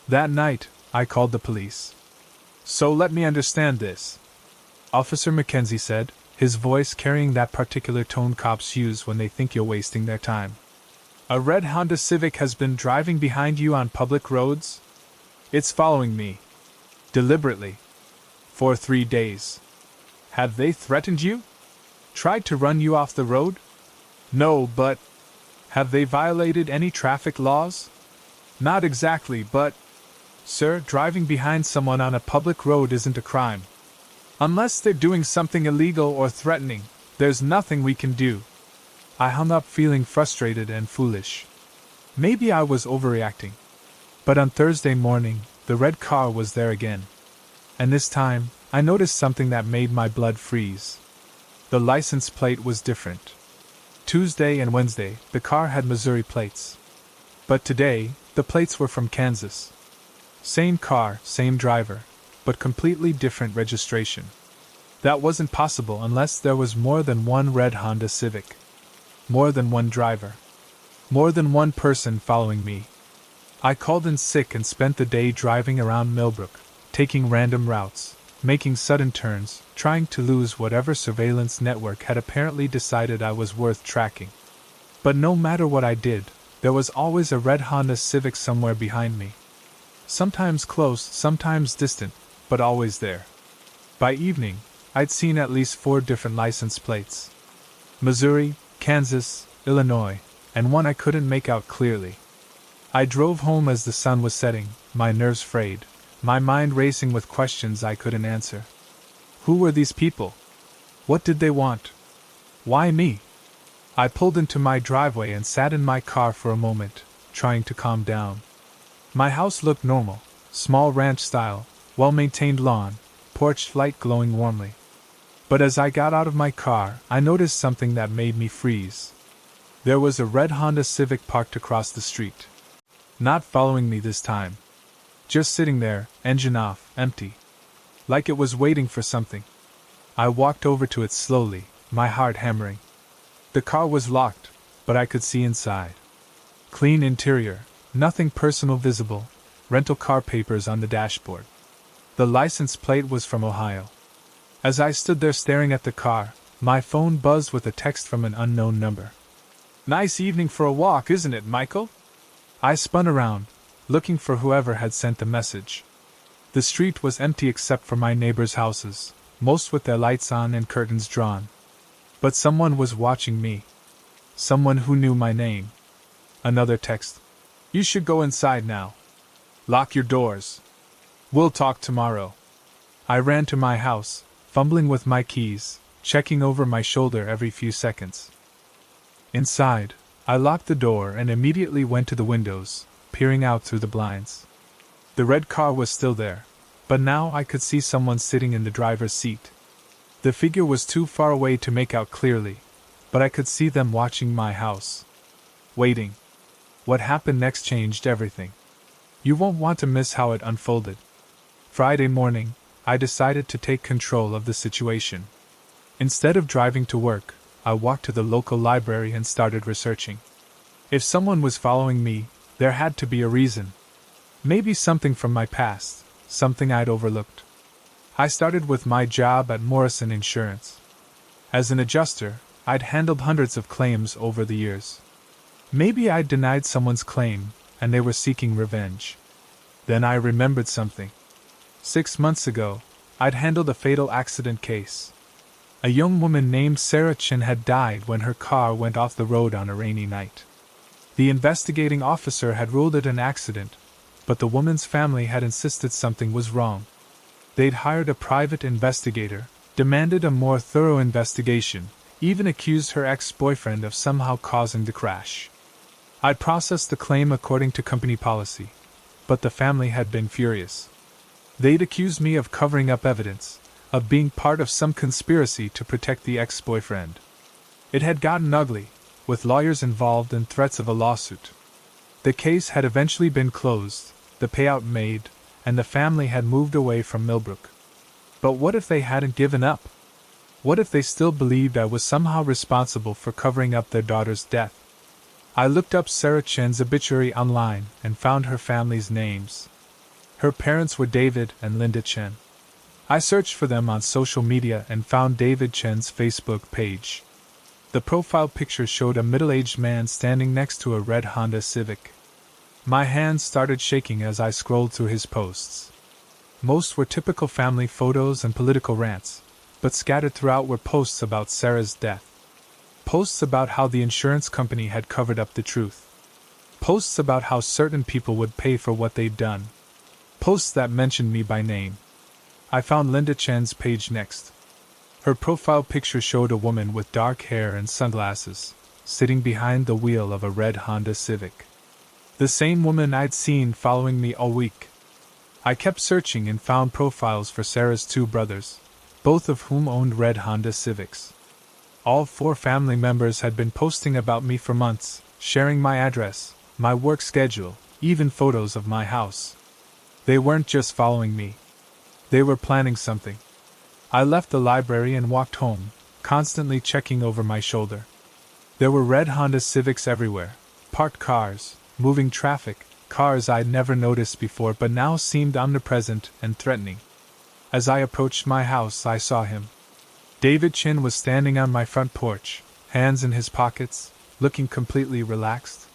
That night, I called the police. "So let me understand this," Officer Mackenzie said, his voice carrying that particular tone cops use when they think you're wasting their time. "A red Honda Civic has been driving behind you on public roads? It's following me. Deliberately. For 3 days. Have they threatened you? Tried to run you off the road? No, but have they violated any traffic laws? Not exactly, but sir, driving behind someone on a public road isn't a crime. Unless they're doing something illegal or threatening, there's nothing we can do." I hung up feeling frustrated and foolish. Maybe I was overreacting. But on Thursday morning, the red car was there again. And this time, I noticed something that made my blood freeze. The license plate was different. Tuesday and Wednesday, the car had Missouri plates. But today, the plates were from Kansas. Same car, same driver, but completely different registration. That wasn't possible unless there was more than one red Honda Civic. More than one driver. More than one person following me. I called in sick and spent the day driving around Millbrook, taking random routes, making sudden turns, trying to lose whatever surveillance network had apparently decided I was worth tracking. But no matter what I did, there was always a red Honda Civic somewhere behind me. Sometimes close, sometimes distant, but always there. By evening, I'd seen at least 4 different license plates. Missouri, Kansas, Illinois, and one I couldn't make out clearly. I drove home as the sun was setting, my nerves frayed, my mind racing with questions I couldn't answer. Who were these people? What did they want? Why me? I pulled into my driveway and sat in my car for a moment, trying to calm down. My house looked normal, small ranch style, well-maintained lawn, porch light glowing warmly. But as I got out of my car, I noticed something that made me freeze. There was a red Honda Civic parked across the street. Not following me this time. Just sitting there, engine off, empty. Like it was waiting for something. I walked over to it slowly, my heart hammering. The car was locked, but I could see inside. Clean interior, nothing personal visible, rental car papers on the dashboard. The license plate was from Ohio. As I stood there staring at the car, my phone buzzed with a text from an unknown number. Nice evening for a walk, isn't it, Michael? I spun around, looking for whoever had sent the message. The street was empty except for my neighbors' houses, most with their lights on and curtains drawn. But someone was watching me. Someone who knew my name. Another text. You should go inside now. Lock your doors. We'll talk tomorrow. I ran to my house, fumbling with my keys, checking over my shoulder every few seconds. Inside, I locked the door and immediately went to the windows, peering out through the blinds. The red car was still there, but now I could see someone sitting in the driver's seat. The figure was too far away to make out clearly, but I could see them watching my house. Waiting. What happened next changed everything. You won't want to miss how it unfolded. Friday morning, I decided to take control of the situation. Instead of driving to work, I walked to the local library and started researching. If someone was following me, there had to be a reason. Maybe something from my past, something I'd overlooked. I started with my job at Morrison Insurance. As an adjuster, I'd handled hundreds of claims over the years. Maybe I'd denied someone's claim, and they were seeking revenge. Then I remembered something. 6 months ago, I'd handled a fatal accident case. A young woman named Sarah Chin had died when her car went off the road on a rainy night. The investigating officer had ruled it an accident, but the woman's family had insisted something was wrong. They'd hired a private investigator, demanded a more thorough investigation, even accused her ex-boyfriend of somehow causing the crash. I'd processed the claim according to company policy, but the family had been furious. They'd accused me of covering up evidence, of being part of some conspiracy to protect the ex-boyfriend. It had gotten ugly, with lawyers involved and threats of a lawsuit. The case had eventually been closed, the payout made, and the family had moved away from Millbrook. But what if they hadn't given up? What if they still believed I was somehow responsible for covering up their daughter's death? I looked up Sarah Chen's obituary online and found her family's names. Her parents were David and Linda Chen. I searched for them on social media and found David Chen's Facebook page. The profile picture showed a middle-aged man standing next to a red Honda Civic. My hands started shaking as I scrolled through his posts. Most were typical family photos and political rants, but scattered throughout were posts about Sarah's death. Posts about how the insurance company had covered up the truth. Posts about how certain people would pay for what they'd done. Posts that mentioned me by name. I found Linda Chen's page next. Her profile picture showed a woman with dark hair and sunglasses, sitting behind the wheel of a red Honda Civic. The same woman I'd seen following me all week. I kept searching and found profiles for Sarah's 2 brothers, both of whom owned red Honda Civics. All 4 family members had been posting about me for months, sharing my address, my work schedule, even photos of my house. They weren't just following me. They were planning something. I left the library and walked home, constantly checking over my shoulder. There were red Honda Civics everywhere, parked cars, moving traffic, cars I'd never noticed before but now seemed omnipresent and threatening. As I approached my house, I saw him. David Chin was standing on my front porch, hands in his pockets, looking completely relaxed.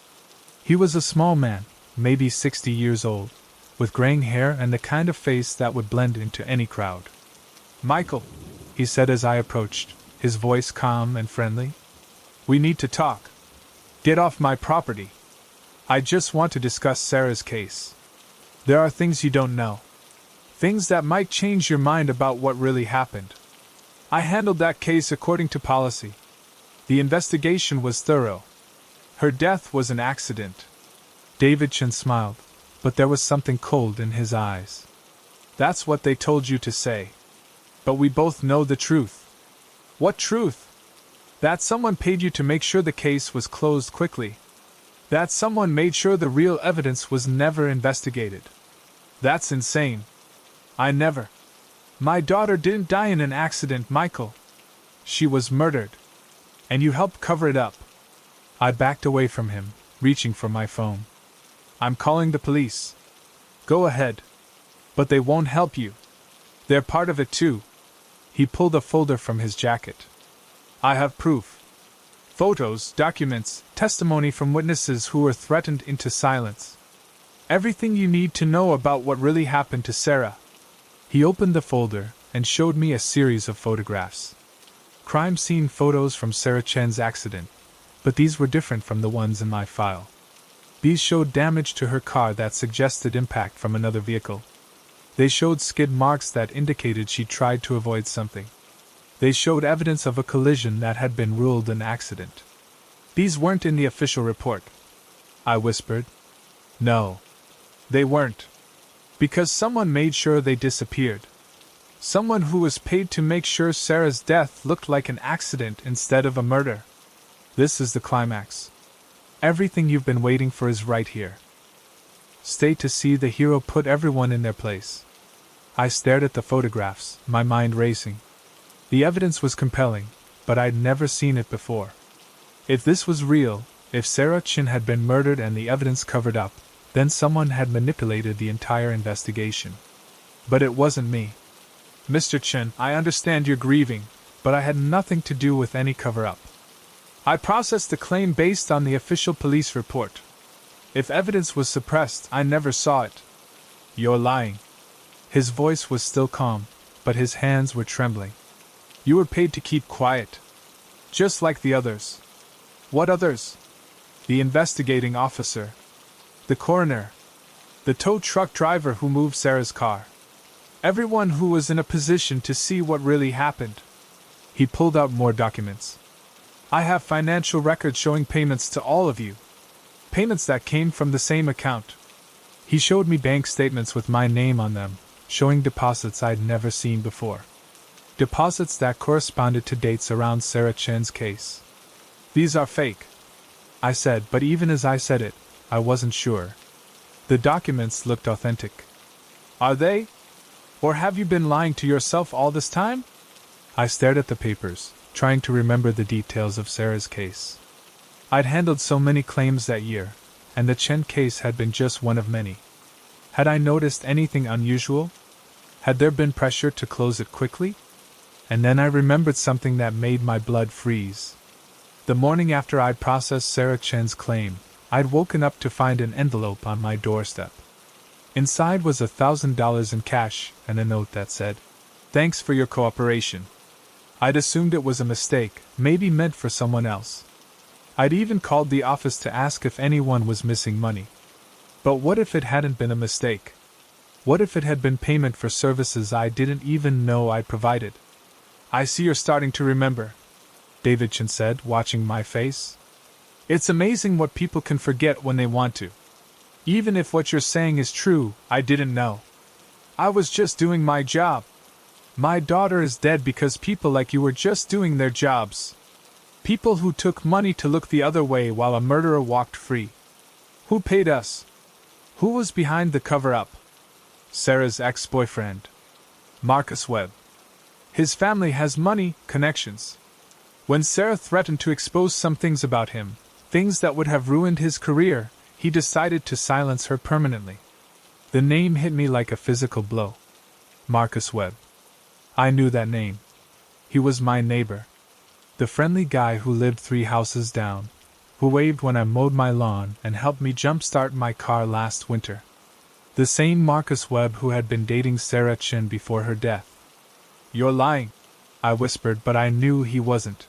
He was a small man, maybe 60 years old, with graying hair and the kind of face that would blend into any crowd. "Michael," he said as I approached, his voice calm and friendly. "We need to talk. Get off my property. I just want to discuss Sarah's case. There are things you don't know. Things that might change your mind about what really happened. I handled that case according to policy. The investigation was thorough. Her death was an accident." David Chin smiled, but there was something cold in his eyes. "That's what they told you to say. But we both know the truth." "What truth?" "That someone paid you to make sure the case was closed quickly. That someone made sure the real evidence was never investigated. That's insane. I never. My daughter didn't die in an accident, Michael. She was murdered. And you helped cover it up." I backed away from him, reaching for my phone. "I'm calling the police." "Go ahead. But they won't help you. They're part of it too." He pulled a folder from his jacket. "I have proof. Photos, documents, testimony from witnesses who were threatened into silence. Everything you need to know about what really happened to Sarah. He opened the folder and showed me a series of photographs. Crime scene photos from Sarah Chen's accident, but these were different from the ones in my file. These showed damage to her car that suggested impact from another vehicle. They showed skid marks that indicated she tried to avoid something. They showed evidence of a collision that had been ruled an accident. These weren't in the official report, I whispered. No. They weren't. Because someone made sure they disappeared. Someone who was paid to make sure Sarah's death looked like an accident instead of a murder. This is the climax. Everything you've been waiting for is right here. Stay to see the hero put everyone in their place. I stared at the photographs, my mind racing. The evidence was compelling, but I'd never seen it before. If this was real, if Sarah Chen had been murdered and the evidence covered up, then someone had manipulated the entire investigation. But it wasn't me. Mr. Chen, I understand you're grieving, but I had nothing to do with any cover-up. I processed the claim based on the official police report. If evidence was suppressed, I never saw it. You're lying. His voice was still calm, but his hands were trembling. You were paid to keep quiet. Just like the others. What others? The investigating officer. The coroner. The tow truck driver who moved Sarah's car. Everyone who was in a position to see what really happened. He pulled out more documents. I have financial records showing payments to all of you. Payments that came from the same account. He showed me bank statements with my name on them, showing deposits I'd never seen before. Deposits that corresponded to dates around Sarah Chen's case. These are fake, I said, but even as I said it, I wasn't sure. The documents looked authentic. Are they? Or have you been lying to yourself all this time? I stared at the papers, trying to remember the details of Sarah's case. I'd handled so many claims that year, and the Chen case had been just one of many. Had I noticed anything unusual? Had there been pressure to close it quickly? And then I remembered something that made my blood freeze. The morning after I'd processed Sarah Chen's claim, I'd woken up to find an envelope on my doorstep. Inside was $1,000 in cash and a note that said, "Thanks for your cooperation." I'd assumed it was a mistake, maybe meant for someone else. I'd even called the office to ask if anyone was missing money. But what if it hadn't been a mistake? What if it had been payment for services I didn't even know I'd provided? I see you're starting to remember, David Chen said, watching my face. It's amazing what people can forget when they want to. Even if what you're saying is true, I didn't know. I was just doing my job. My daughter is dead because people like you were just doing their jobs. People who took money to look the other way while a murderer walked free. Who paid us? Who was behind the cover-up? Sarah's ex-boyfriend, Marcus Webb. His family has money, connections. When Sarah threatened to expose some things about him, things that would have ruined his career, he decided to silence her permanently. The name hit me like a physical blow. Marcus Webb. I knew that name. He was my neighbor. The friendly guy who lived 3 houses down, who waved when I mowed my lawn and helped me jumpstart my car last winter. The same Marcus Webb who had been dating Sarah Chen before her death. You're lying, I whispered, but I knew he wasn't.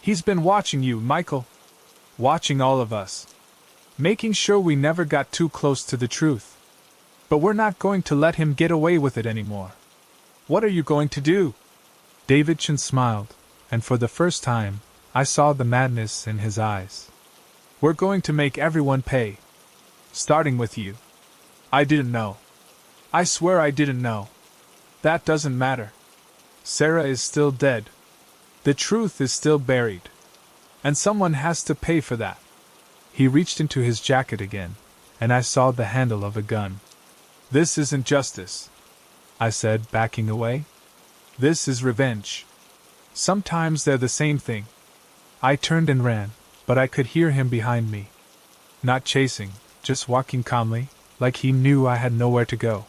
He's been watching you, Michael. Watching all of us. Making sure we never got too close to the truth. But we're not going to let him get away with it anymore. What are you going to do? David Chen smiled, and for the first time, I saw the madness in his eyes. We're going to make everyone pay. Starting with you. I didn't know. I swear I didn't know. That doesn't matter. Sarah is still dead. The truth is still buried. And someone has to pay for that. He reached into his jacket again, and I saw the handle of a gun. This isn't justice, I said, backing away. This is revenge. Sometimes they're the same thing. I turned and ran, but I could hear him behind me. Not chasing, just walking calmly, like he knew I had nowhere to go.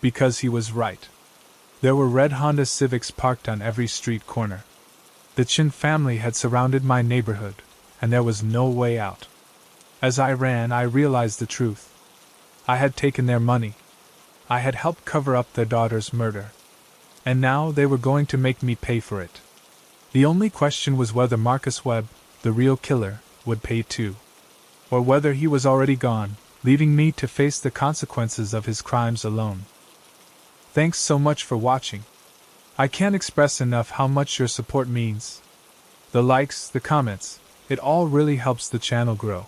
Because he was right. There were red Honda Civics parked on every street corner. The Chin family had surrounded my neighborhood, and there was no way out. As I ran, I realized the truth. I had taken their money. I had helped cover up their daughter's murder. And now they were going to make me pay for it. The only question was whether Marcus Webb, the real killer, would pay too. Or whether he was already gone, leaving me to face the consequences of his crimes alone. Thanks so much for watching. I can't express enough how much your support means. The likes, the comments, it all really helps the channel grow.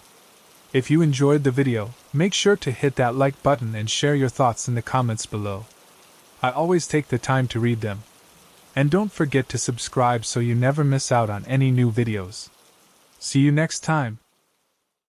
If you enjoyed the video, make sure to hit that like button and share your thoughts in the comments below. I always take the time to read them. And don't forget to subscribe so you never miss out on any new videos. See you next time.